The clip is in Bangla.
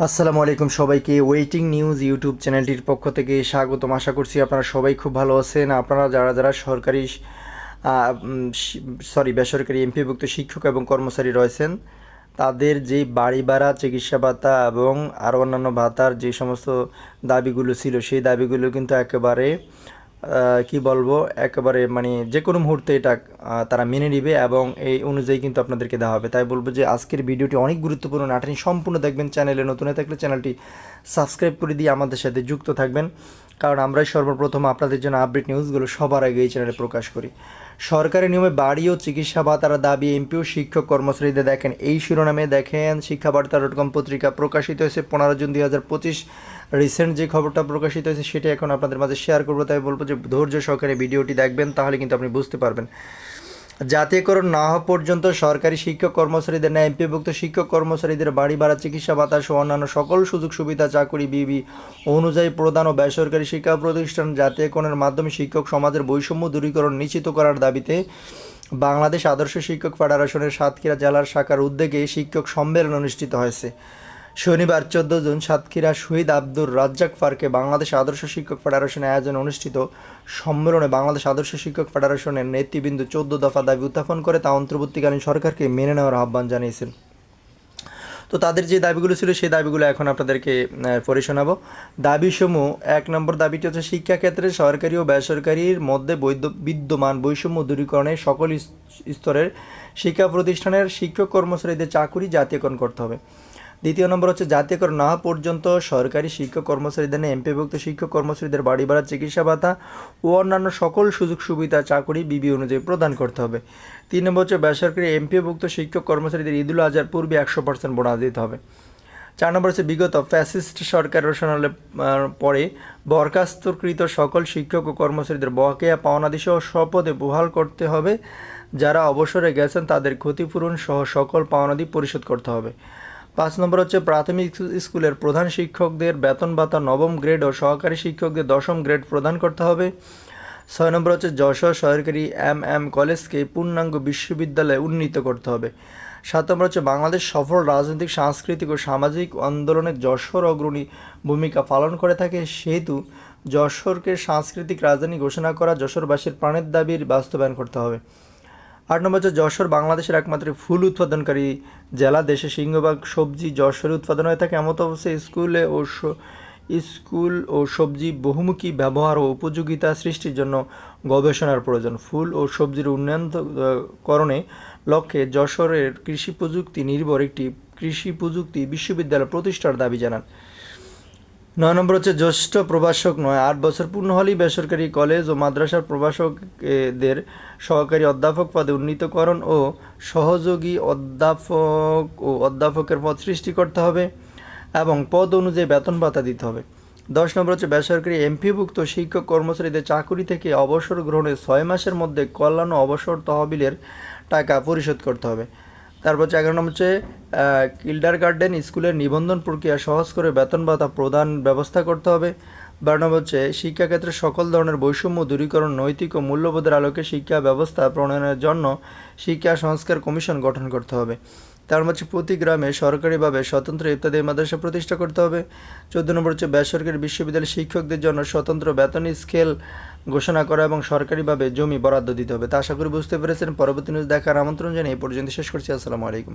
আসসালামু আলাইকুম সবাইকে। ওয়েটিং নিউজ ইউটিউব চ্যানেলটির পক্ষ থেকে স্বাগতম। আশা করছি আপনারা সবাই খুব ভালো আছেন। আপনারা যারা যারা সরকারি বেসরকারি এমপিভুক্ত শিক্ষক এবং কর্মচারী রয়েছেন, তাদের যে বাড়ি ভাড়া, চিকিৎসা ভাতা এবং আরও অন্যান্য ভাতার যে সমস্ত দাবিগুলো ছিল, সেই দাবিগুলো কিন্তু একেবারে কি বলবো, একেবারে মানে যে কোনো মুহূর্তে এটা তারা মেনে নিবে এবং এই অনুযায়ী কিন্তু আপনাদেরকে দেওয়া হবে। তাই বলবো যে আজকের ভিডিওটি অনেক গুরুত্বপূর্ণ, নাটনি সম্পূর্ণ দেখবেন। চ্যানেলে নতুন হয়ে থাকলে চ্যানেলটি সাবস্ক্রাইব করে দিয়ে আমাদের সাথে যুক্ত থাকবেন, কারণ আমরাই সর্বপ্রথম আপনাদের জন্য আপডেট নিউজগুলো সবার আগে এই চ্যানেলে প্রকাশ করি। সরকারি নিয়মে বাড়ি ও চিকিৎসা ভাতার দাবি এমপি ও শিক্ষক কর্মচারীদের, দেখেন এই শিরোনামে দেখেন শিক্ষাবার্তা.com পত্রিকা প্রকাশিত হয়েছে 15 জুন 2025। রিসেন্ট যে খবরটা প্রকাশিত হয়েছে সেটা এখন আপনাদের মাঝে শেয়ার করবো। তাই বলবো যে ধৈর্য সহকারে ভিডিওটি দেখবেন, তাহলে কিন্তু আপনি বুঝতে পারবেন। জাতীয়করণ না হওয়া পর্যন্ত সরকারি শিক্ষক কর্মচারীদের ন্যায় এমপিভুক্ত শিক্ষক কর্মচারীদের বাড়ি ভাড়া, চিকিৎসা ভাতা সহ অন্যান্য সকল সুযোগ সুবিধা চাকুরি বিবি অনুযায়ী প্রদান ও বেসরকারি শিক্ষা প্রতিষ্ঠান জাতীয়করণের মাধ্যমে শিক্ষক সমাজের বৈষম্য দূরীকরণ নিশ্চিত করার দাবিতে বাংলাদেশ আদর্শ শিক্ষক ফেডারেশনের সাতক্ষীরা জেলার শাখার উদ্যোগে শিক্ষক সম্মেলন অনুষ্ঠিত হয়েছে। শনিবার 14 জুন সাতক্ষীরা শহীদ আব্দুর রাজ্জাক পার্কে বাংলাদেশ আদর্শ শিক্ষক ফেডারেশনের আয়োজনে অনুষ্ঠিত সম্মেলনে বাংলাদেশ আদর্শ শিক্ষক ফেডারেশনের নেতৃবৃন্দ 14 দফা দাবি উত্থাপন করে তা অন্তর্বর্তীকালীন সরকারকে মেনে নেওয়ার আহ্বান জানিয়েছেন। তো তাদের যে দাবিগুলো ছিল সেই দাবিগুলো এখন আপনাদেরকে পড়ে শোনাবো। দাবিসমূহ: 1 নম্বর দাবিটি হচ্ছে শিক্ষাক্ষেত্রে সরকারি ও বেসরকারির মধ্যে বিদ্যমান বৈষম্য দূরীকরণে সকল স্তরের শিক্ষা প্রতিষ্ঠানের শিক্ষক কর্মচারীদের চাকুরি জাতীয়করণ করতে হবে। 2 নম্বর হচ্ছে জাতীয়করণ না হওয়া পর্যন্ত সরকারি শিক্ষক কর্মচারীদের এমপিভুক্ত শিক্ষক কর্মচারীদের বাড়ি ভাড়া, চিকিৎসা ভাতা ও অন্যান্য সকল সুযোগ সুবিধা চাকুরি বিবি অনুযায়ী প্রদান করতে হবে। 3 নম্বর হচ্ছে বেসরকারি এমপিভুক্ত শিক্ষক কর্মচারীদের ঈদুল আজহার পূর্বে 100% বোনাস দিতে হবে। 4 নম্বর হচ্ছে বিগত ফ্যাসিস্ট সরকার রচনালে পরে বরখাস্তকৃত সকল শিক্ষক ও কর্মচারীদের বকেয়া পাওনাদিসহ স্বপদে বহাল করতে হবে। যারা অবসরে গেছেন তাদের ক্ষতিপূরণ সহ সকল পাওনাদি পরিশোধ করতে হবে। 5 নম্বর হচ্ছে প্রাথমিক স্কুলের প্রধান শিক্ষকদের বেতন ভাতা 9ম গ্রেড ও সহকারী শিক্ষকদের 10ম গ্রেড প্রদান করতে হবে। 6 নম্বর হচ্ছে যশোর সরকারি কলেজকে পূর্ণাঙ্গ বিশ্ববিদ্যালয়ে উন্নীত করতে হবে। 7 নম্বর হচ্ছে বাংলাদেশ সফল রাজনৈতিক, সাংস্কৃতিক ও সামাজিক আন্দোলনে যশোর অগ্রণী ভূমিকা পালন করে থাকে, সেহেতু যশোরকে সাংস্কৃতিক রাজধানী ঘোষণা করা যশোরবাসীর প্রাণের দাবির বাস্তবায়ন করতে হবে। 8 নম্বর হচ্ছে যশোর বাংলাদেশের একমাত্র ফুল উৎপাদনকারী জেলা। দেশে সিংহভাগ সবজি যশোরে উৎপাদন হয়ে থাকে। এমত অবস্থায় স্কুল ও সবজি বহুমুখী ব্যবহার ও উপযোগিতা সৃষ্টির জন্য গবেষণার প্রয়োজন। ফুল ও সবজির উন্নয়নকরণে লক্ষ্যে যশোরের কৃষি প্রযুক্তি নির্ভর একটি কৃষি প্রযুক্তি বিশ্ববিদ্যালয় প্রতিষ্ঠার দাবি জানান। 9 নম্বর হচ্ছে জ্যেষ্ঠ প্রভাষক নয় 8 বছর পূর্ণ হলেই বেসরকারি কলেজ ও মাদ্রাসার প্রভাষকদের সহকারী অধ্যাপক পদে উন্নীতকরণ ও সহযোগী অধ্যাপক ও অধ্যাপকের পদ সৃষ্টি করতে হবে এবং পদ অনুযায়ী বেতন ভাতা দিতে হবে। 10 নম্বর হচ্ছে বেসরকারি এমপিভুক্ত শিক্ষক কর্মচারীদের চাকুরি থেকে অবসর গ্রহণের 6 মাসের মধ্যে কল্যাণ ও অবসর তহবিলের টাকা পরিশোধ করতে হবে। তারপর হচ্ছে 11 নম্বর হচ্ছে কিন্ডারগার্টেন স্কুলের নিবন্ধন প্রক্রিয়া সহজ করে বেতন ভাতা প্রদান ব্যবস্থা করতে হবে। 12 নম্বর হচ্ছে শিক্ষাক্ষেত্রে সকল ধরনের বৈষম্য দূরীকরণ, নৈতিক ও মূল্যবোধের আলোকে শিক্ষা ব্যবস্থা প্রণয়নের জন্য শিক্ষা সংস্কার কমিশন গঠন করতে হবে। তার মধ্যে প্রতি গ্রামে সরকারিভাবে স্বতন্ত্র ইফতাদি মাদ্রাসা প্রতিষ্ঠা করতে হবে। 14 নম্বর হচ্ছে বেসরকারি বিশ্ববিদ্যালয়ের শিক্ষকদের জন্য স্বতন্ত্র বেতন স্কেল ঘোষণা করা এবং সরকারিভাবে জমি বরাদ্দ দিতে হবে। তা আশা করি বুঝতে পেরেছেন। পরবর্তী নিউজ দেখার আমন্ত্রণ জানিয়ে এই পর্যন্ত শেষ করছি। আসসালামু আলাইকুম।